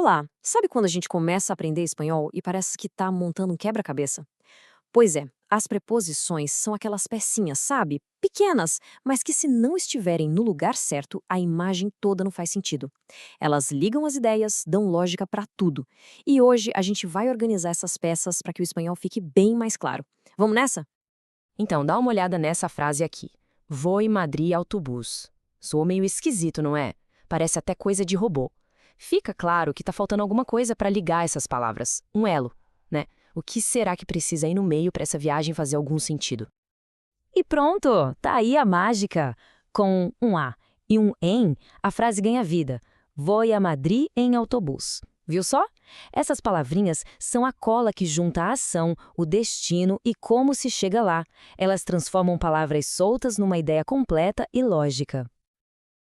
Olá, sabe quando a gente começa a aprender espanhol e parece que tá montando um quebra-cabeça? Pois é, as preposições são aquelas pecinhas, sabe? Pequenas, mas que se não estiverem no lugar certo, a imagem toda não faz sentido. Elas ligam as ideias, dão lógica para tudo. E hoje a gente vai organizar essas peças para que o espanhol fique bem mais claro. Vamos nessa? Então, dá uma olhada nessa frase aqui. Vou em Madrid autobus. Soou meio esquisito, não é? Parece até coisa de robô. Fica claro que tá faltando alguma coisa para ligar essas palavras. Um elo, né? O que será que precisa ir no meio para essa viagem fazer algum sentido? E pronto, tá aí a mágica. Com um A e um em, a frase ganha vida. Vou a Madrid em autobus. Viu só? Essas palavrinhas são a cola que junta a ação, o destino e como se chega lá. Elas transformam palavras soltas numa ideia completa e lógica.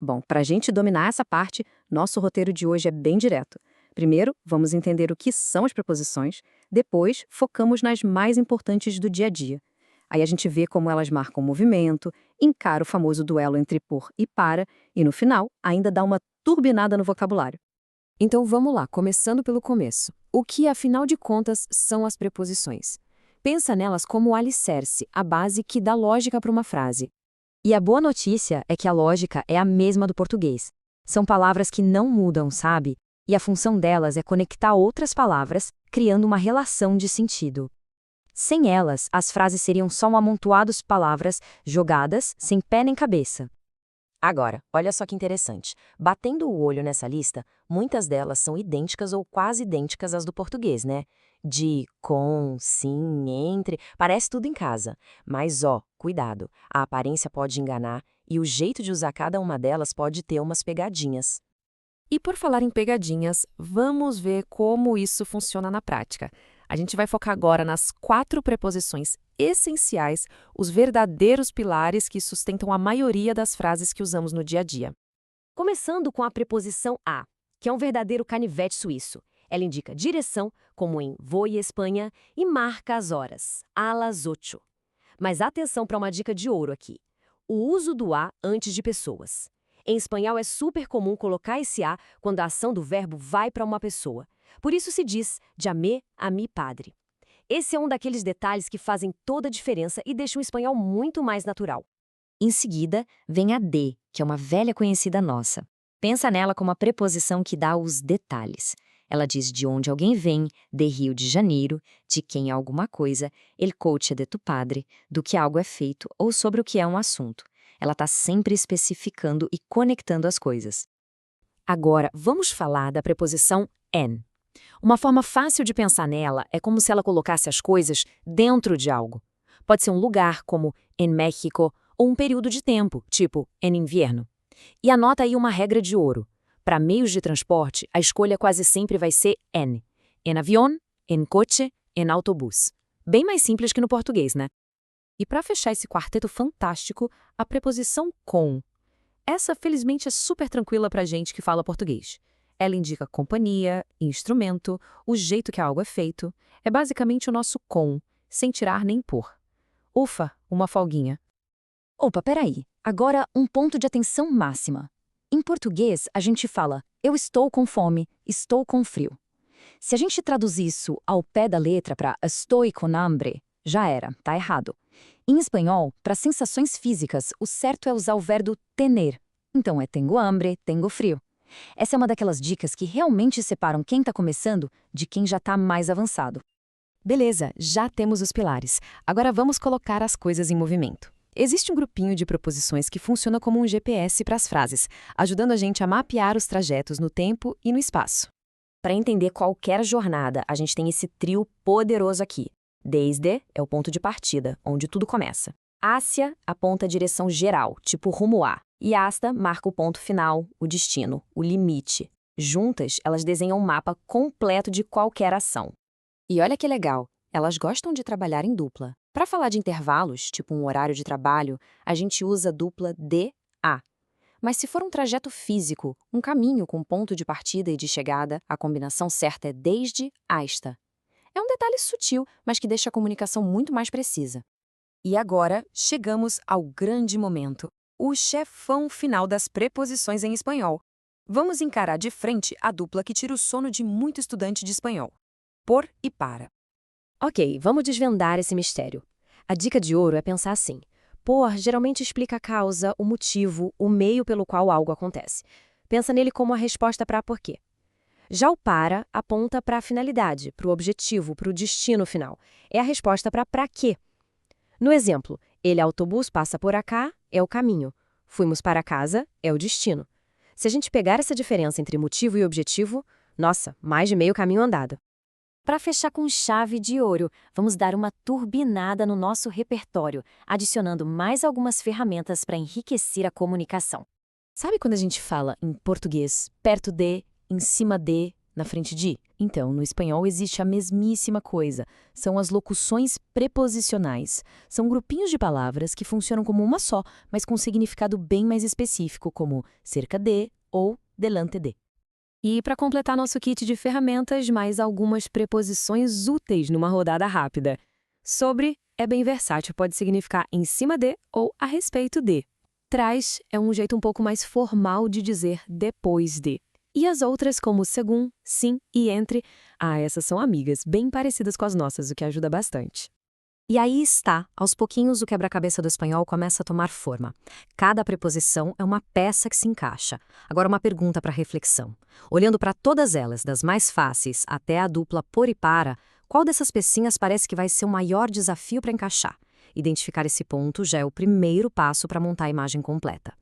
Bom, para a gente dominar essa parte, nosso roteiro de hoje é bem direto. Primeiro, vamos entender o que são as preposições, depois, focamos nas mais importantes do dia a dia. Aí a gente vê como elas marcam o movimento, encara o famoso duelo entre por e para, e no final, ainda dá uma turbinada no vocabulário. Então vamos lá, começando pelo começo. O que, afinal de contas, são as preposições? Pensa nelas como o alicerce, a base que dá lógica para uma frase. E a boa notícia é que a lógica é a mesma do português. São palavras que não mudam, sabe? E a função delas é conectar outras palavras, criando uma relação de sentido. Sem elas, as frases seriam só um amontoado de palavras jogadas, sem pé nem cabeça. Agora, olha só que interessante. Batendo o olho nessa lista, muitas delas são idênticas ou quase idênticas às do português, né? De, com, sim, entre, parece tudo em casa. Mas ó, cuidado, a aparência pode enganar e o jeito de usar cada uma delas pode ter umas pegadinhas. E por falar em pegadinhas, vamos ver como isso funciona na prática. A gente vai focar agora nas 4 preposições essenciais, os verdadeiros pilares que sustentam a maioria das frases que usamos no dia a dia. Começando com a preposição a, que é um verdadeiro canivete suíço. Ela indica direção, como em vou à Espanha, e marca as horas, a las 8. Mas atenção para uma dica de ouro aqui. O uso do a antes de pessoas. Em espanhol é super comum colocar esse a quando a ação do verbo vai para uma pessoa. Por isso se diz llamé a mi padre. Esse é um daqueles detalhes que fazem toda a diferença e deixam o espanhol muito mais natural. Em seguida, vem a de, que é uma velha conhecida nossa. Pensa nela como a preposição que dá os detalhes. Ela diz de onde alguém vem, de Rio de Janeiro, de quem é alguma coisa, el coche de tu padre, do que algo é feito ou sobre o que é um assunto. Ela está sempre especificando e conectando as coisas. Agora, vamos falar da preposição en. Uma forma fácil de pensar nela é como se ela colocasse as coisas dentro de algo. Pode ser um lugar, como em México, ou um período de tempo, tipo em inverno. E anota aí uma regra de ouro. Para meios de transporte, a escolha quase sempre vai ser en. En avión, en coche, en autobús. Bem mais simples que no português, né? E para fechar esse quarteto fantástico, a preposição com. Essa, felizmente, é super tranquila para gente que fala português. Ela indica companhia, instrumento, o jeito que algo é feito. É basicamente o nosso com, sem tirar nem pôr. Ufa, uma folguinha. Opa, peraí. Agora um ponto de atenção máxima. Em português, a gente fala eu estou com fome, estou com frio. Se a gente traduzir isso ao pé da letra para estoy con hambre, já era, tá errado. Em espanhol, para sensações físicas, o certo é usar o verbo tener. Então é tengo hambre, tengo frio. Essa é uma daquelas dicas que realmente separam quem está começando de quem já está mais avançado. Beleza, já temos os pilares. Agora vamos colocar as coisas em movimento. Existe um grupinho de preposições que funciona como um GPS para as frases, ajudando a gente a mapear os trajetos no tempo e no espaço. Para entender qualquer jornada, a gente tem esse trio poderoso aqui. Desde é o ponto de partida, onde tudo começa. Hacia aponta a direção geral, tipo rumo a. E hasta marca o ponto final, o destino, o limite. Juntas, elas desenham um mapa completo de qualquer ação. E olha que legal, elas gostam de trabalhar em dupla. Para falar de intervalos, tipo um horário de trabalho, a gente usa a dupla de-a. Mas se for um trajeto físico, um caminho com ponto de partida e de chegada, a combinação certa é desde-hasta. É um detalhe sutil, mas que deixa a comunicação muito mais precisa. E agora, chegamos ao grande momento, o chefão final das preposições em espanhol. Vamos encarar de frente a dupla que tira o sono de muito estudante de espanhol. Por e para. Ok, vamos desvendar esse mistério. A dica de ouro é pensar assim. Por geralmente explica a causa, o motivo, o meio pelo qual algo acontece. Pensa nele como a resposta para por quê. Já o para aponta para a finalidade, para o objetivo, para o destino final. É a resposta para quê. No exemplo, autobus passa por acá, é o caminho. Fomos para casa, é o destino. Se a gente pegar essa diferença entre motivo e objetivo, nossa, mais de meio caminho andado. Para fechar com chave de ouro, vamos dar uma turbinada no nosso repertório, adicionando mais algumas ferramentas para enriquecer a comunicação. Sabe quando a gente fala em português perto de, em cima de, na frente de? Então, no espanhol existe a mesmíssima coisa. São as locuções preposicionais. São grupinhos de palavras que funcionam como uma só, mas com significado bem mais específico, como cerca de ou delante de. E para completar nosso kit de ferramentas, mais algumas preposições úteis numa rodada rápida. Sobre é bem versátil, pode significar em cima de ou a respeito de. Traz é um jeito um pouco mais formal de dizer depois de. E as outras, como según, sim e entre, essas são amigas, bem parecidas com as nossas, o que ajuda bastante. E aí está, aos pouquinhos o quebra-cabeça do espanhol começa a tomar forma. Cada preposição é uma peça que se encaixa. Agora uma pergunta para reflexão. Olhando para todas elas, das mais fáceis até a dupla por e para, qual dessas pecinhas parece que vai ser o maior desafio para encaixar? Identificar esse ponto já é o primeiro passo para montar a imagem completa.